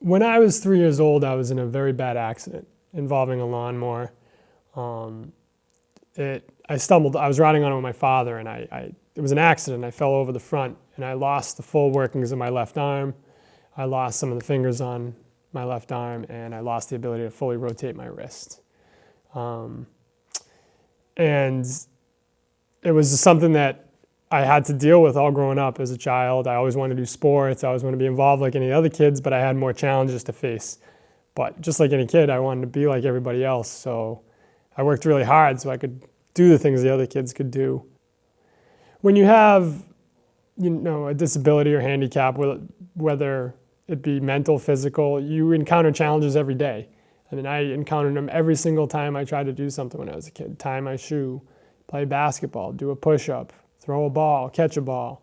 When I was 3 years old, I was in a very bad accident involving a lawnmower. I stumbled. I was riding on it with my father, and it was an accident. I fell over the front, and I lost the full workings of my left arm. I lost some of the fingers on my left arm, and I lost the ability to fully rotate my wrist. And it was something that I had to deal with all growing up as a child. I always wanted to do sports. I always wanted to be involved like any other kids, but I had more challenges to face. But just like any kid, I wanted to be like everybody else. So I worked really hard so I could do the things the other kids could do. When you have, a disability or handicap, whether it be mental, physical, you encounter challenges every day. I mean, I encountered them every single time I tried to do something when I was a kid. Tie my shoe, play basketball, do a push-up, throw a ball, catch a ball,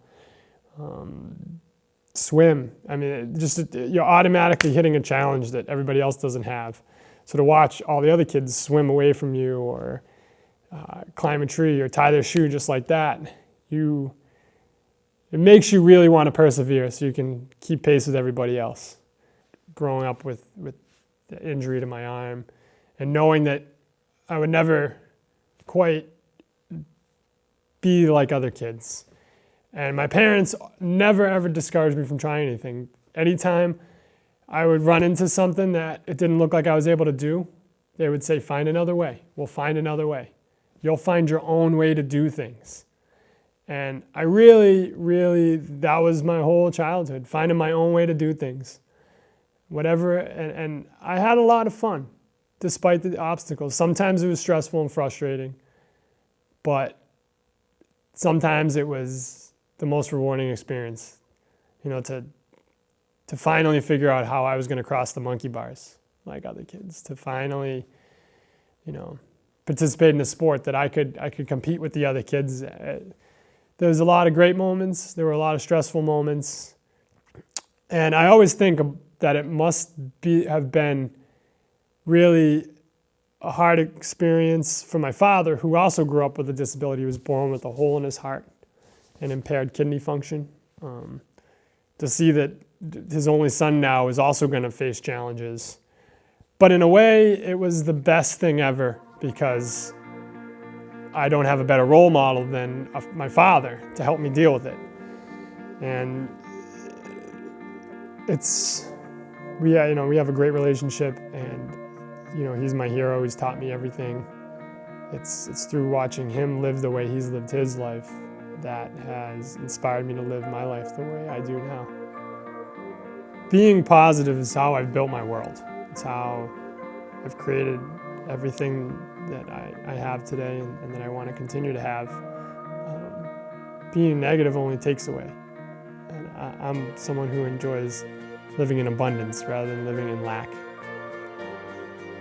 swim. I mean, you're automatically hitting a challenge that everybody else doesn't have. So to watch all the other kids swim away from you or climb a tree or tie their shoe just like that, it makes you really want to persevere so you can keep pace with everybody else. Growing up with the injury to my arm and knowing that I would never quite be like other kids. And my parents never ever discouraged me from trying anything. Anytime I would run into something that it didn't look like I was able to do, they would say, find another way. We'll find another way. You'll find your own way to do things. And I really, that was my whole childhood, finding my own way to do things. Whatever, and I had a lot of fun, despite the obstacles. Sometimes it was stressful and frustrating, but sometimes it was the most rewarding experience, to finally figure out how I was going to cross the monkey bars like other kids, to finally, participate in a sport that I could compete with the other kids. There was a lot of great moments. There were a lot of stressful moments. And I always think that it must have been really a hard experience for my father, who also grew up with a disability. He was born with a hole in his heart and impaired kidney function. To see that his only son now is also going to face challenges. But in a way, it was the best thing ever because I don't have a better role model than my father to help me deal with it. And we have a great relationship, and he's my hero. He's taught me everything. It's through watching him live the way he's lived his life that has inspired me to live my life the way I do now. Being positive is how I've built my world. It's how I've created everything that I have today and that I want to continue to have. Being negative only takes away. And I'm someone who enjoys living in abundance rather than living in lack.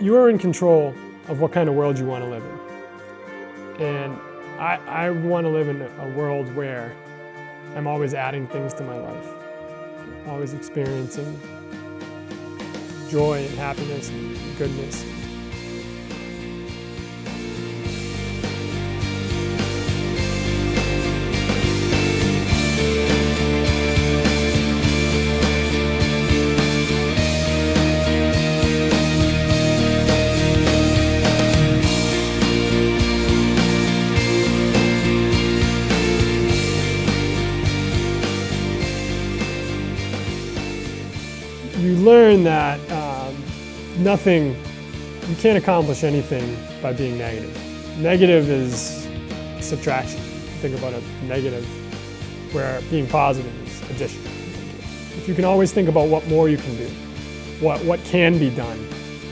You are in control of what kind of world you want to live in. And I want to live in a world where I'm always adding things to my life, always experiencing joy and happiness and goodness. You learn that you can't accomplish anything by being negative. Negative is subtraction. Think about a negative, where being positive is addition. If you can always think about what more you can do, what can be done,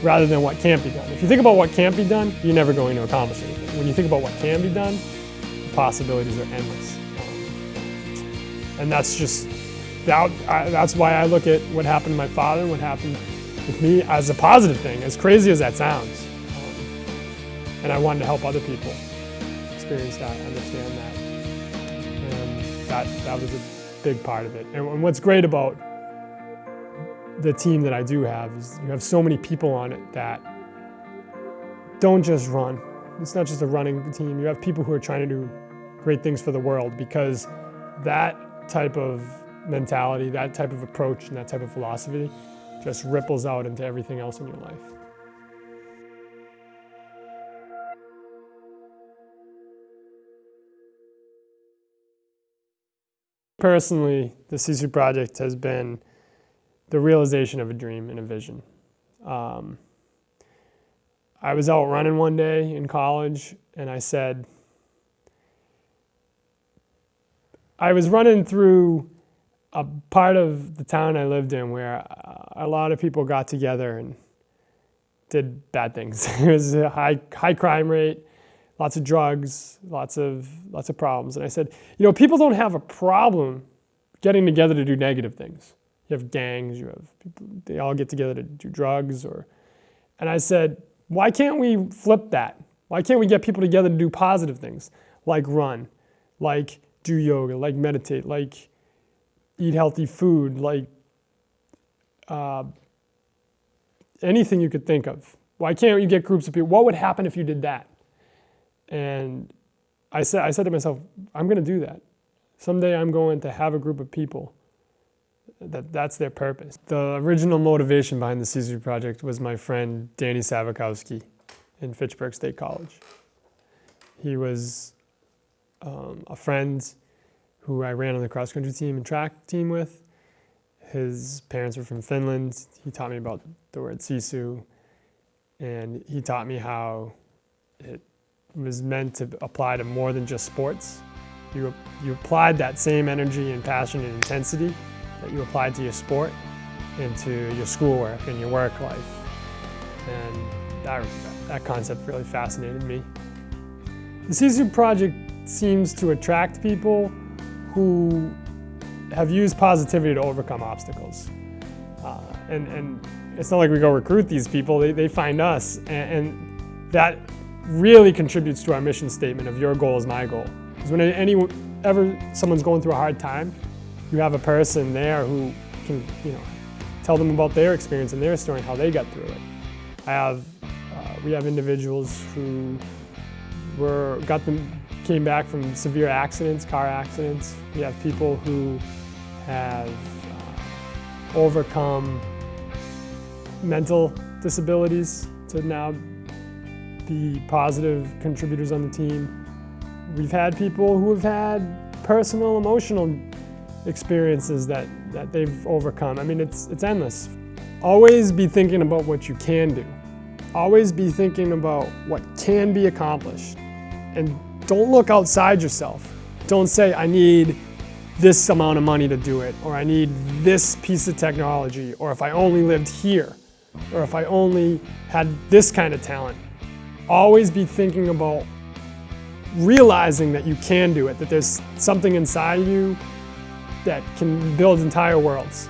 rather than what can't be done. If you think about what can't be done, you're never going to accomplish anything. When you think about what can be done, the possibilities are endless. And that's why I look at what happened to my father and what happened with me as a positive thing, as crazy as that sounds. And I wanted to help other people experience that, understand that. And that was a big part of it. And what's great about the team that I do have is you have so many people on it that don't just run. It's not just a running team. You have people who are trying to do great things for the world, because that type of mentality, that type of approach, and that type of philosophy just ripples out into everything else in your life. Personally, the Sisu Project has been the realization of a dream and a vision. I was out running one day in college, and I said, I was running through a part of the town I lived in where a lot of people got together and did bad things. There was a high crime rate, lots of drugs, lots of problems. And I said, people don't have a problem getting together to do negative things. You have gangs, you have people, they all get together to do drugs. And I said, why can't we flip that? Why can't we get people together to do positive things, like run, like do yoga, like meditate, like eat healthy food, like anything you could think of? Why can't you get groups of people? What would happen if you did that? And I said to myself, I'm going to do that. Someday I'm going to have a group of people that's their purpose. The original motivation behind the Sisu Project was my friend Danny Savakowski in Fitchburg State College. He was a friend who I ran on the cross-country team and track team with. His parents were from Finland. He taught me about the word Sisu, and he taught me how it was meant to apply to more than just sports. You applied that same energy and passion and intensity that you applied to your sport into your schoolwork and your work life. And that concept really fascinated me. The Sisu Project seems to attract people who have used positivity to overcome obstacles. And it's not like we go recruit these people, they find us. And that really contributes to our mission statement of your goal is my goal. Because whenever someone's going through a hard time, you have a person there who can, tell them about their experience and their story and how they got through it. We have individuals who came back from severe accidents, car accidents. We have people who have overcome mental disabilities to now be positive contributors on the team. We've had people who have had personal, emotional experiences that they've overcome. I mean, it's endless. Always be thinking about what you can do. Always be thinking about what can be accomplished. And don't look outside yourself. Don't say, I need this amount of money to do it, or I need this piece of technology, or if I only lived here, or if I only had this kind of talent. Always be thinking about realizing that you can do it, that there's something inside you that can build entire worlds.